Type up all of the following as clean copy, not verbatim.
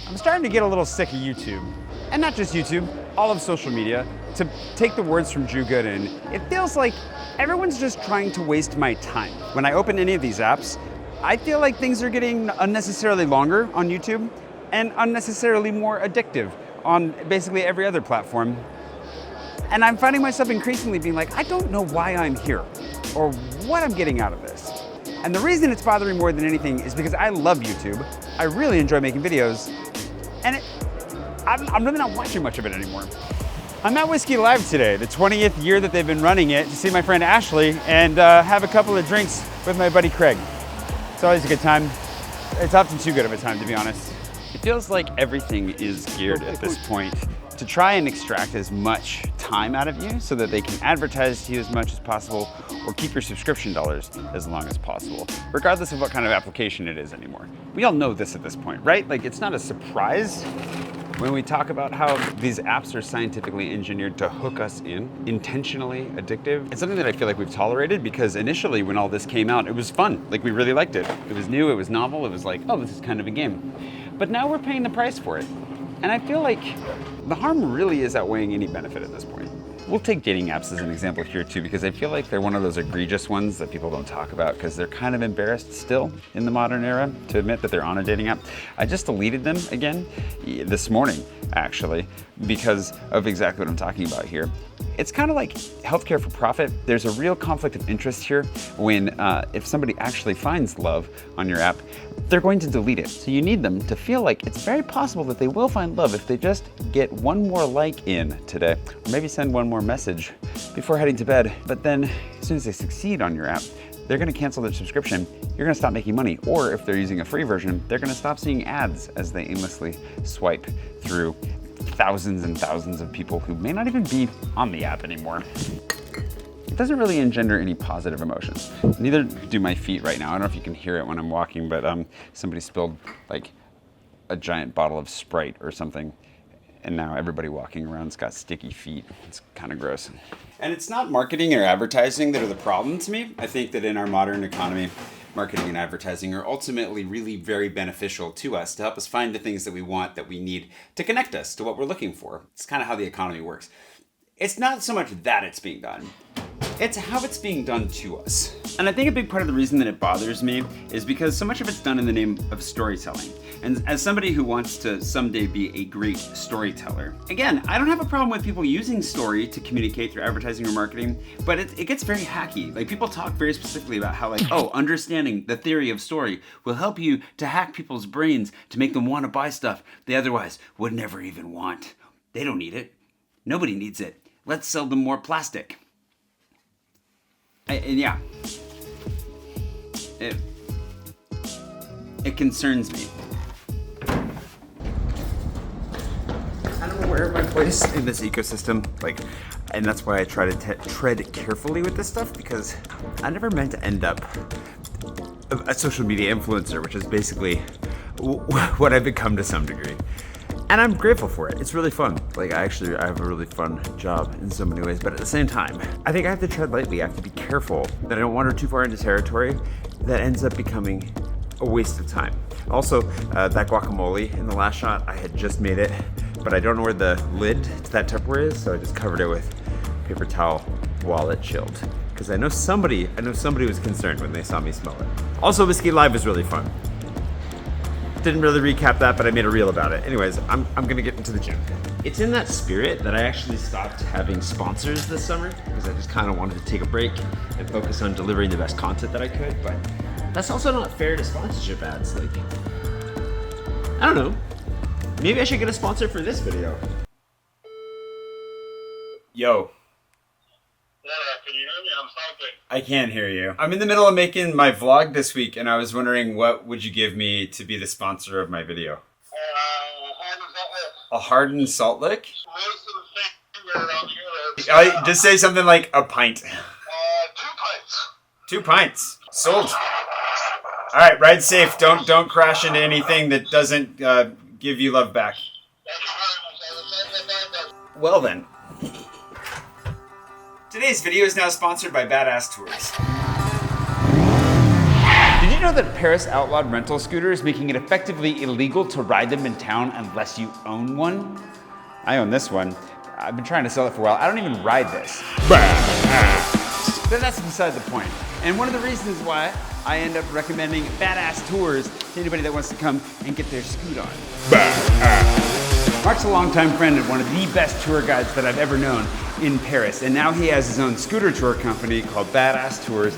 I'm starting to get a little sick of YouTube. And not just YouTube, all of social media. To take the words from Drew Gooden, it feels like everyone's just trying to waste my time. When I open any of these apps, I feel like things are getting unnecessarily longer on YouTube and unnecessarily more addictive on basically every other platform. And I'm finding myself increasingly being like, I don't know why I'm here or what I'm getting out of this. And the reason it's bothering more than anything is because I love YouTube. I really enjoy making videos, and I'm really not watching much of it anymore. I'm at Whiskey Live today, the 20th year that they've been running it, to see my friend Ashley and have a couple of drinks with my buddy Craig. It's always a good time. It's often too good of a time, to be honest. It feels like everything is geared at this point to try and extract as much time out of you so that they can advertise to you as much as possible or keep your subscription dollars as long as possible, regardless of what kind of application it is anymore. We all know this at this point, right? Like, it's not a surprise when we talk about how these apps are scientifically engineered to hook us in, intentionally addictive. It's something that I feel like we've tolerated because initially when all this came out, it was fun. Like, we really liked it. It was new, it was novel, it was like, oh, this is kind of a game. But now we're paying the price for it. And I feel like the harm really is outweighing any benefit at this point. We'll take dating apps as an example here too, because I feel like they're one of those egregious ones that people don't talk about because they're kind of embarrassed still in the modern era to admit that they're on a dating app. I just deleted them again this morning, actually, because of exactly what I'm talking about here. It's kind of like healthcare for profit. There's a real conflict of interest here when if somebody actually finds love on your app, they're going to delete it. So you need them to feel like it's very possible that they will find love if they just get one more like in today, or maybe send one more message before heading to bed. But then as soon as they succeed on your app, they're gonna cancel their subscription, you're gonna stop making money. Or if they're using a free version, they're gonna stop seeing ads as they aimlessly swipe through thousands and thousands of people who may not even be on the app anymore. It doesn't really engender any positive emotions. Neither do my feet right now. I don't know if you can hear it when I'm walking, but somebody spilled like a giant bottle of Sprite or something, and now everybody walking around's got sticky feet. It's kind of gross. And it's not marketing or advertising that are the problem to me. I think that in our modern economy, marketing and advertising are ultimately really very beneficial to us to help us find the things that we want, that we need to connect us to what we're looking for. It's kind of how the economy works. It's not so much that it's being done, it's how it's being done to us. And I think a big part of the reason that it bothers me is because so much of it's done in the name of storytelling. And as somebody who wants to someday be a great storyteller, again, I don't have a problem with people using story to communicate through advertising or marketing, but it gets very hacky. Like, people talk very specifically about how, like, oh, understanding the theory of story will help you to hack people's brains to make them want to buy stuff they otherwise would never even want. They don't need it. Nobody needs it. Let's sell them more plastic. And yeah, it concerns me. I'm aware of my place in this ecosystem, like, and that's why I try to tread carefully with this stuff, because I never meant to end up a social media influencer, which is basically what I've become to some degree. And I'm grateful for it. It's really fun. Like, I have a really fun job in so many ways, but at the same time, I think I have to tread lightly. I have to be careful that I don't wander too far into territory that ends up becoming a waste of time. Also, that guacamole in the last shot, I had just made it, but I don't know where the lid to that Tupperware is, so I just covered it with paper towel while it chilled. Because I know somebody was concerned when they saw me smell it. Also, Whiskey Live was really fun. Didn't really recap that, but I made a reel about it. Anyways, I'm gonna get into the gym. It's in that spirit that I actually stopped having sponsors this summer, because I just kind of wanted to take a break and focus on delivering the best content that I could, but that's also not fair to sponsorship ads. Like, I don't know. Maybe I should get a sponsor for this video. Yo. Yeah, can you hear me? I'm talking. I can't hear you. I'm in the middle of making my vlog this week, and I was wondering, what would you give me to be the sponsor of my video? A hardened salt lick? Just say something like a pint. 2 pints. 2 pints. Sold. All right, ride safe. Don't crash into anything that doesn't give you love back. Well then. Today's video is now sponsored by Badass Tours. Did you you know that Paris outlawed rental scooters, making it effectively illegal to ride them in town unless you own one? I own this one. I've been trying to sell it for a while. I don't even ride this. But that's beside the point. And one of the reasons why I end up recommending badass tours to anybody that wants to come and get their scoot on. Mark's a longtime friend and one of the best tour guides that I've ever known in Paris. And now he has his own scooter tour company called Badass Tours.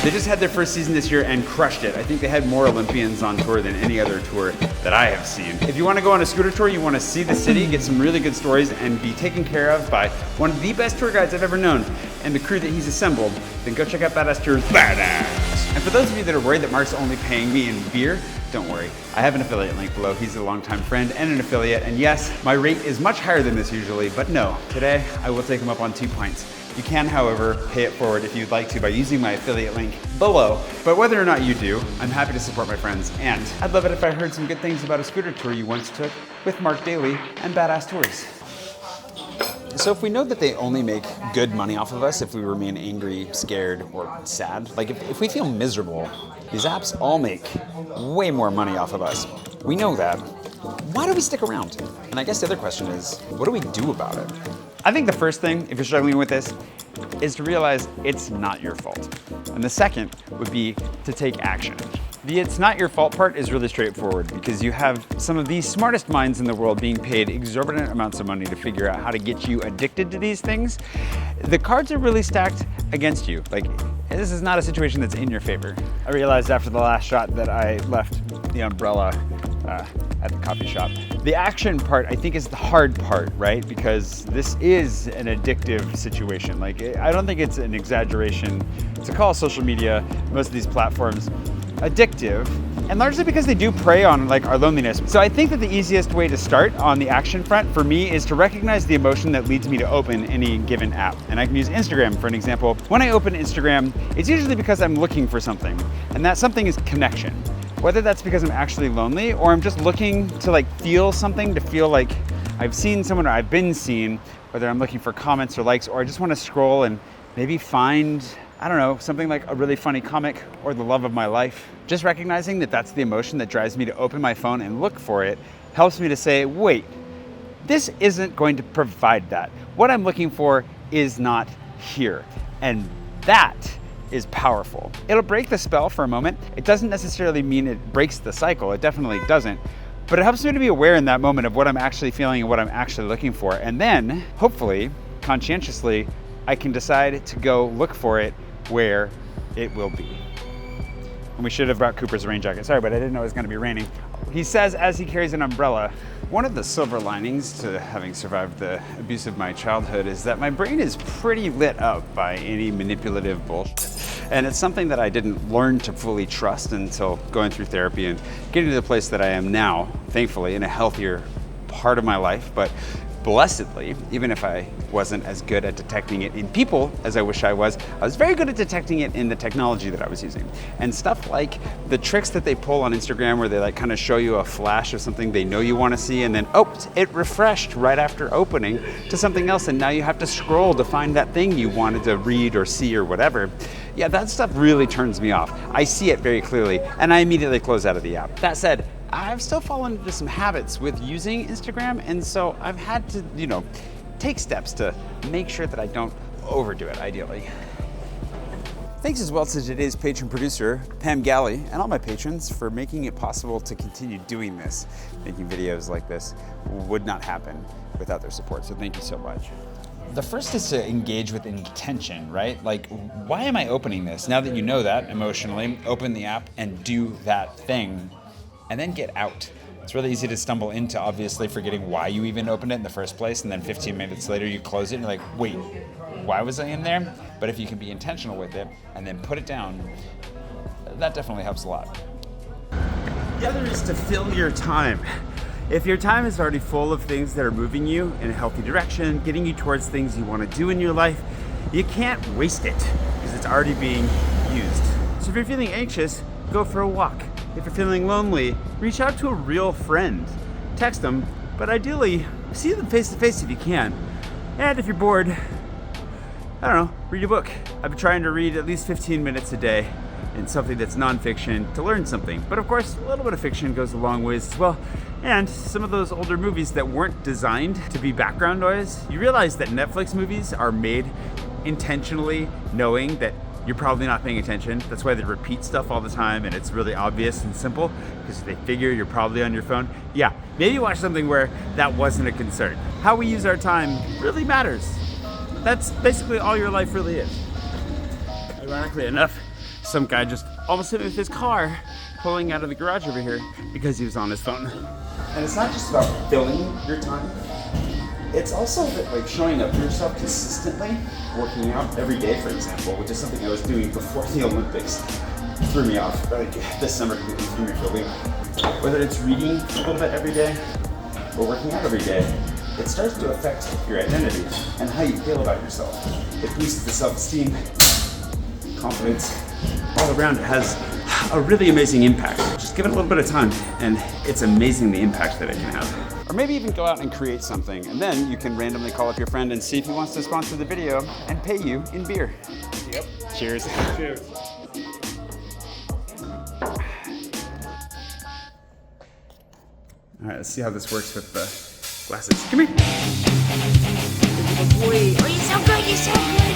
They just had their first season this year and crushed it. I think they had more Olympians on tour than any other tour that I have seen. If you want to go on a scooter tour, you want to see the city, get some really good stories, and be taken care of by one of the best tour guides I've ever known, and the crew that he's assembled, then go check out Badass Tours. Badass! And for those of you that are worried that Mark's only paying me in beer, don't worry. I have an affiliate link below. He's a longtime friend and an affiliate, and yes, my rate is much higher than this usually, but no, today I will take him up on 2 pints. You can, however, pay it forward if you'd like to by using my affiliate link below. But whether or not you do, I'm happy to support my friends. And I'd love it if I heard some good things about a scooter tour you once took with Mark Daly and Badass Tours. So if we know that they only make good money off of us if we remain angry, scared, or sad, like if we feel miserable, these apps all make way more money off of us. We know that. Why do we stick around? And I guess the other question is, what do we do about it? I think the first thing, if you're struggling with this, is to realize it's not your fault. And the second would be to take action. The it's not your fault part is really straightforward because you have some of the smartest minds in the world being paid exorbitant amounts of money to figure out how to get you addicted to these things. The cards are really stacked against you. Like, this is not a situation that's in your favor. I realized after the last shot that I left the umbrella at the coffee shop. The action part, I think, is the hard part, right? Because this is an addictive situation. Like, I don't think it's an exaggeration to call social media, most of these platforms, addictive, and largely because they do prey on like our loneliness. So I think that the easiest way to start on the action front for me is to recognize the emotion that leads me to open any given app. And I can use Instagram for an example. When I open Instagram, it's usually because I'm looking for something, and that something is connection. Whether that's because I'm actually lonely or I'm just looking to like feel something, to feel like I've seen someone or I've been seen, whether I'm looking for comments or likes, or I just want to scroll and maybe find, I don't know, something like a really funny comic or the love of my life. Just recognizing that that's the emotion that drives me to open my phone and look for it helps me to say, wait, this isn't going to provide that. What I'm looking for is not here. And that is powerful. It'll break the spell for a moment. It doesn't necessarily mean it breaks the cycle. It definitely doesn't. But it helps me to be aware in that moment of what I'm actually feeling and what I'm actually looking for. And then, hopefully, conscientiously, I can decide to go look for it where it will be. And we should have brought Cooper's rain jacket. Sorry, but I didn't know it was gonna be raining. He says as he carries an umbrella, one of the silver linings to having survived the abuse of my childhood is that my brain is pretty lit up by any manipulative bullshit. And it's something that I didn't learn to fully trust until going through therapy and getting to the place that I am now, thankfully, in a healthier part of my life. But blessedly, even if I wasn't as good at detecting it in people as I wish I was very good at detecting it in the technology that I was using. And stuff like the tricks that they pull on Instagram where they like kind of show you a flash of something they know you want to see and then, oh, it refreshed right after opening to something else and now you have to scroll to find that thing you wanted to read or see or whatever. Yeah, that stuff really turns me off. I see it very clearly and I immediately close out of the app. That said, I've still fallen into some habits with using Instagram, and so I've had to, take steps to make sure that I don't overdo it, ideally. Thanks as well to today's patron producer, Pam Galli, and all my patrons for making it possible to continue doing this. Making videos like this would not happen without their support, so thank you so much. The first is to engage with intention, right? Like, why am I opening this? Now that you know that emotionally, open the app and do that thing. And then get out. It's really easy to stumble into obviously forgetting why you even opened it in the first place, and then 15 minutes later you close it and you're like, wait, why was I in there? But if you can be intentional with it and then put it down, that definitely helps a lot. The other is to fill your time. If your time is already full of things that are moving you in a healthy direction, getting you towards things you want to do in your life, you can't waste it because it's already being used. So if you're feeling anxious, go for a walk. If you're feeling lonely, reach out to a real friend. Text them, but ideally, see them face to face if you can. And if you're bored, I don't know, read a book. I've been trying to read at least 15 minutes a day in something that's nonfiction to learn something. But of course, a little bit of fiction goes a long ways as well. And some of those older movies that weren't designed to be background noise, you realize that Netflix movies are made intentionally knowing that you're probably not paying attention. That's why they repeat stuff all the time and it's really obvious and simple because they figure you're probably on your phone. Yeah, maybe watch something where that wasn't a concern. How we use our time really matters. That's basically all your life really is. Ironically enough, some guy just almost hit me with his car pulling out of the garage over here because he was on his phone. And it's not just about filling your time. It's also like showing up for yourself consistently, working out every day, for example, which is something I was doing before the Olympics. Threw me off. Like this summer completely threw me for a week. Whether it's reading a little bit every day or working out every day, it starts to affect your identity and how you feel about yourself. It boosts the self-esteem, confidence, all around. It has a really amazing impact. Just give it a little bit of time and it's amazing the impact that it can have. Or maybe even go out and create something, and then you can randomly call up your friend and see if he wants to sponsor the video and pay you in beer. Yep. Cheers. Cheers. All right, let's see how this works with the glasses. Come here. Boy, oh, you're so good, you're so good.